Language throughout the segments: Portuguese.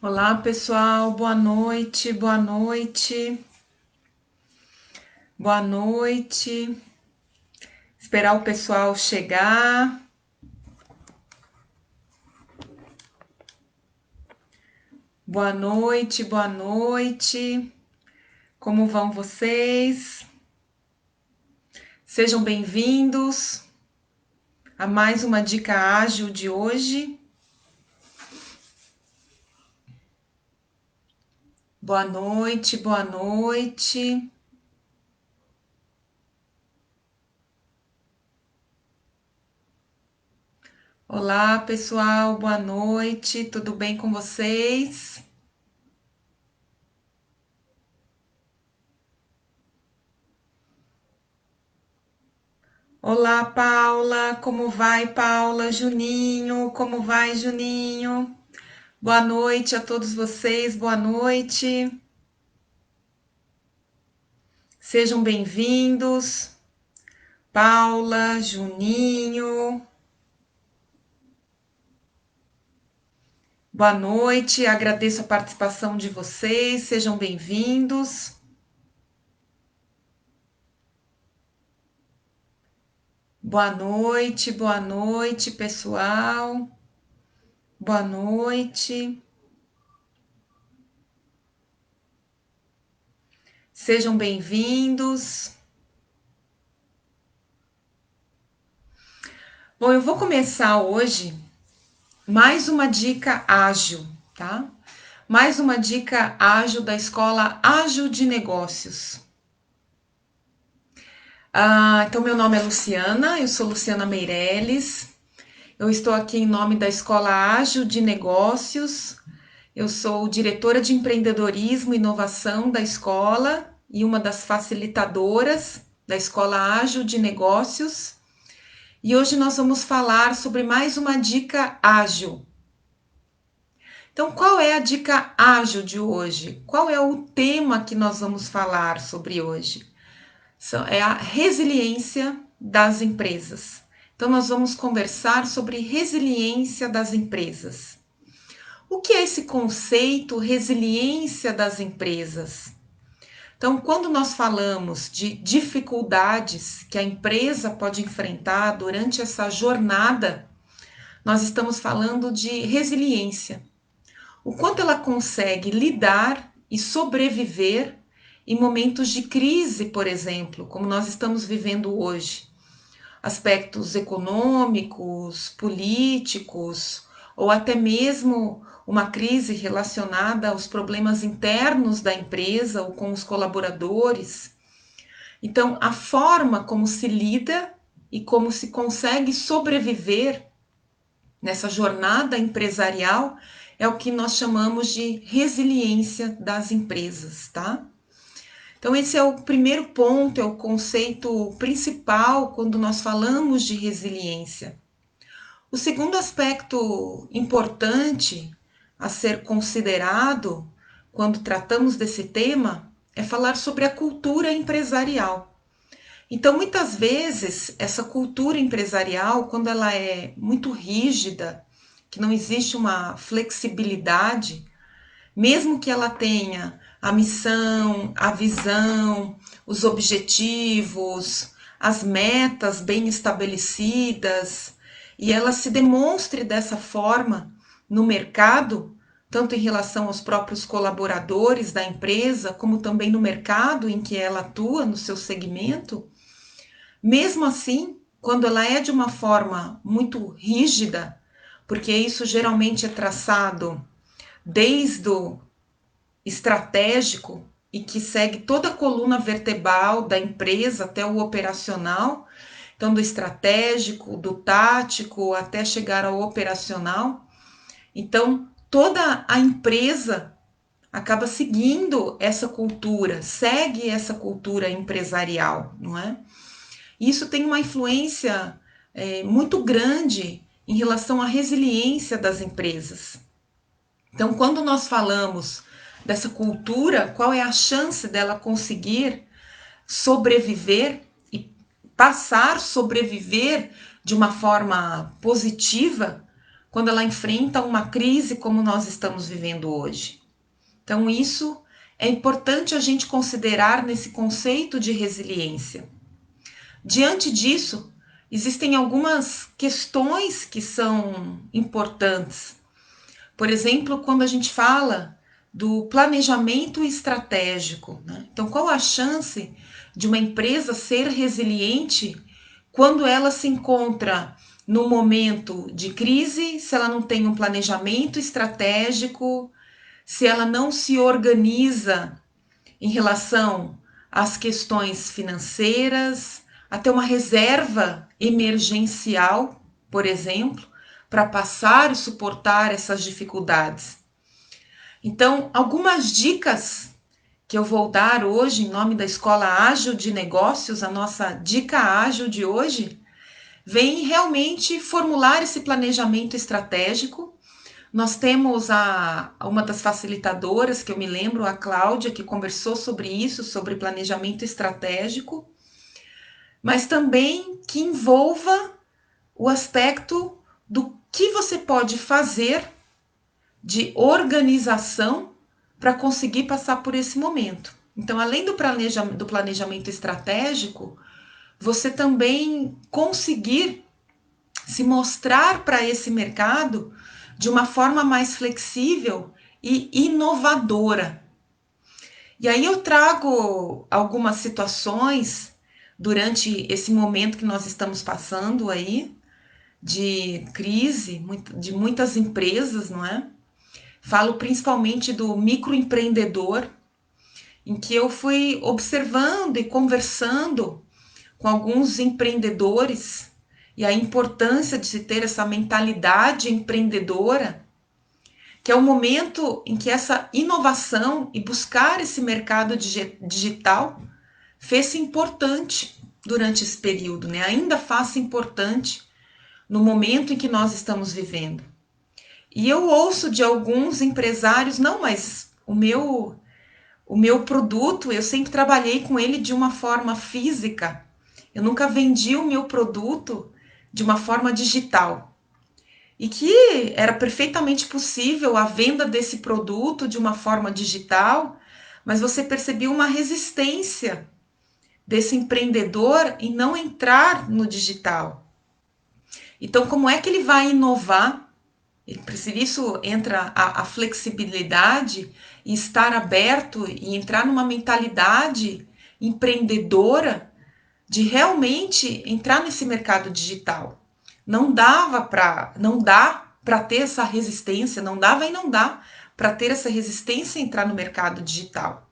Olá, pessoal, boa noite, boa noite, boa noite. Esperar o pessoal chegar. Boa noite, boa noite. Como vão vocês? Sejam bem-vindos a mais uma dica ágil de hoje. Boa noite, boa noite. Olá, pessoal, boa noite. Tudo bem com vocês? Olá, Paula. Como vai, Paula? Juninho, como vai, Juninho? Boa noite a todos vocês, boa noite. Sejam bem-vindos. Paula, Juninho. Boa noite, agradeço a participação de vocês, sejam bem-vindos. Boa noite, pessoal. Boa noite. Sejam bem-vindos. Bom, eu vou começar hoje mais uma dica ágil, tá? Mais uma dica ágil da Escola Ágil de Negócios. Então, meu nome é Luciana, eu sou Luciana Meirelles, eu estou aqui em nome da Escola Ágil de Negócios, eu sou diretora de empreendedorismo e inovação da escola e uma das facilitadoras da Escola Ágil de Negócios. E hoje nós vamos falar sobre mais uma dica ágil. Então, qual é a dica ágil de hoje? Qual é o tema que nós vamos falar sobre hoje? É a resiliência das empresas. Então, nós vamos conversar sobre resiliência das empresas. O que é esse conceito resiliência das empresas? Então, quando nós falamos de dificuldades que a empresa pode enfrentar durante essa jornada, nós estamos falando de resiliência. O quanto ela consegue lidar e sobreviver em momentos de crise, por exemplo, como nós estamos vivendo hoje. Aspectos econômicos, políticos, ou até mesmo uma crise relacionada aos problemas internos da empresa ou com os colaboradores. Então, a forma como se lida e como se consegue sobreviver nessa jornada empresarial é o que nós chamamos de resiliência das empresas, tá? Então, esse é o primeiro ponto, é o conceito principal quando nós falamos de resiliência. O segundo aspecto importante a ser considerado quando tratamos desse tema é falar sobre a cultura empresarial. Então, muitas vezes, essa cultura empresarial, quando ela é muito rígida, que não existe uma flexibilidade, mesmo que ela tenha a missão, a visão, os objetivos, as metas bem estabelecidas, e ela se demonstre dessa forma no mercado, tanto em relação aos próprios colaboradores da empresa, como também no mercado em que ela atua, no seu segmento, mesmo assim, quando ela é de uma forma muito rígida, porque isso geralmente é traçado desde o estratégico e que segue toda a coluna vertebral da empresa até o operacional, então do estratégico, do tático até chegar ao operacional. Então, toda a empresa acaba seguindo essa cultura, segue essa cultura empresarial, não é? Isso tem uma influência muito grande em relação à resiliência das empresas. Então, quando nós falamos dessa cultura, qual é a chance dela conseguir sobreviver e passar a sobreviver de uma forma positiva, quando ela enfrenta uma crise como nós estamos vivendo hoje. Então, isso é importante a gente considerar nesse conceito de resiliência. Diante disso, existem algumas questões que são importantes. Por exemplo, quando a gente fala do planejamento estratégico, né? Então, qual a chance de uma empresa ser resiliente quando ela se encontra no momento de crise, se ela não tem um planejamento estratégico, se ela não se organiza em relação às questões financeiras, até uma reserva emergencial, por exemplo, para passar e suportar essas dificuldades. Então, algumas dicas que eu vou dar hoje em nome da Escola Ágil de Negócios, a nossa dica ágil de hoje, vem realmente formular esse planejamento estratégico. Nós temos uma das facilitadoras, que eu me lembro, a Cláudia, que conversou sobre isso, sobre planejamento estratégico, mas também que envolva o aspecto do que você pode fazer de organização para conseguir passar por esse momento. Então, além do planejamento estratégico, você também conseguir se mostrar para esse mercado de uma forma mais flexível e inovadora. E aí eu trago algumas situações durante esse momento que nós estamos passando aí, de crise, de muitas empresas, não é? Falo principalmente do microempreendedor, em que eu fui observando e conversando com alguns empreendedores e a importância de se ter essa mentalidade empreendedora, que é o momento em que essa inovação e buscar esse mercado digital fez-se importante durante esse período, né? Ainda faz-se importante no momento em que nós estamos vivendo. E eu ouço de alguns empresários, não, mas o meu produto, eu sempre trabalhei com ele de uma forma física. Eu nunca vendi o meu produto de uma forma digital. E que era perfeitamente possível a venda desse produto de uma forma digital, mas você percebia uma resistência desse empreendedor em não entrar no digital. Então, como é que ele vai inovar? Por isso entra a flexibilidade e estar aberto e entrar numa mentalidade empreendedora de realmente entrar nesse mercado digital. Não dá para ter essa resistência, não dava e não dá para ter essa resistência a entrar no mercado digital.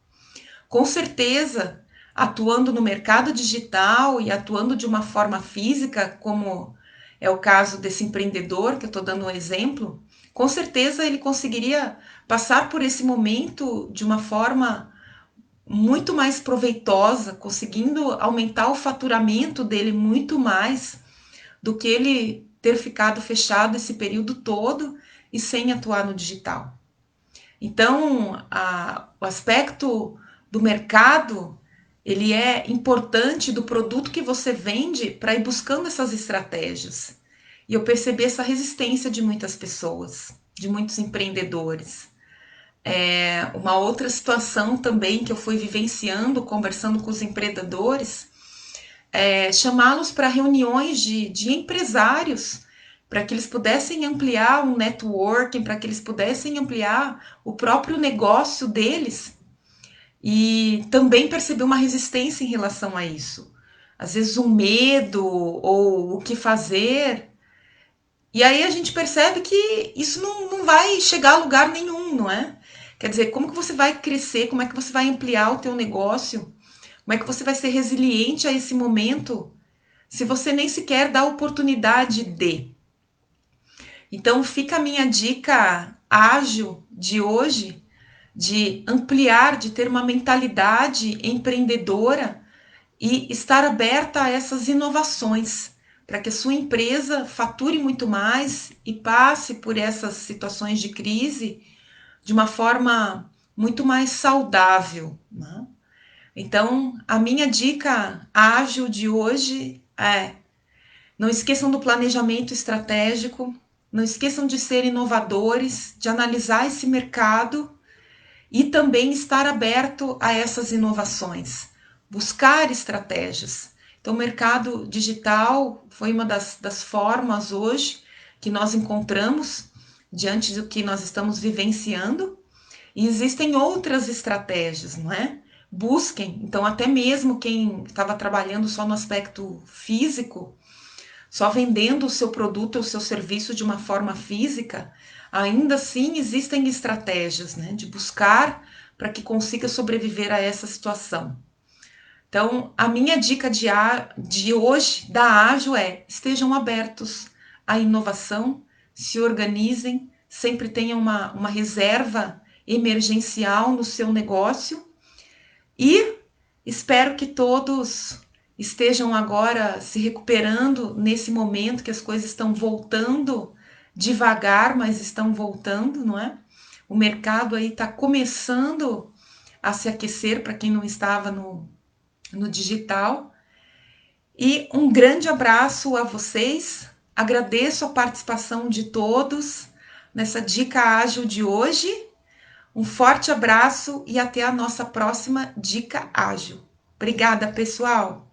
Com certeza, atuando no mercado digital e atuando de uma forma física, como é o caso desse empreendedor que eu estou dando um exemplo, com certeza ele conseguiria passar por esse momento de uma forma muito mais proveitosa, conseguindo aumentar o faturamento dele muito mais do que ele ter ficado fechado esse período todo e sem atuar no digital. Então, o aspecto do mercado, ele é importante do produto que você vende para ir buscando essas estratégias. E eu percebi essa resistência de muitas pessoas, de muitos empreendedores. Uma outra situação também que eu fui vivenciando, conversando com os empreendedores, chamá-los para reuniões de empresários, para que eles pudessem ampliar um networking, para que eles pudessem ampliar o próprio negócio deles. E também perceber uma resistência em relação a isso. Às vezes um medo ou o que fazer. E aí a gente percebe que isso não vai chegar a lugar nenhum, não é? Quer dizer, como que você vai crescer, como é que você vai ampliar o teu negócio, como é que você vai ser resiliente a esse momento, se você nem sequer dá a oportunidade de. Então fica a minha dica ágil de hoje, de ampliar, de ter uma mentalidade empreendedora e estar aberta a essas inovações, para que a sua empresa fature muito mais e passe por essas situações de crise de uma forma muito mais saudável, né? Então, a minha dica ágil de hoje é: não esqueçam do planejamento estratégico, Não esqueçam de ser inovadores, de analisar esse mercado e também estar aberto a essas inovações, buscar estratégias. Então, o mercado digital foi uma das formas hoje que nós encontramos diante do que nós estamos vivenciando, e existem outras estratégias, não é? Busquem, então, até mesmo quem estava trabalhando só no aspecto físico, só vendendo o seu produto ou o seu serviço de uma forma física, ainda assim existem estratégias, né, de buscar para que consiga sobreviver a essa situação. Então, a minha dica de hoje da Ágil é: estejam abertos à inovação, se organizem, sempre tenham uma reserva emergencial no seu negócio e espero que todos estejam agora se recuperando nesse momento que as coisas estão voltando devagar, mas estão voltando, não é? O mercado aí está começando a se aquecer para quem não estava no digital. E um grande abraço a vocês. Agradeço a participação de todos nessa dica ágil de hoje. Um forte abraço e até a nossa próxima dica ágil. Obrigada, pessoal!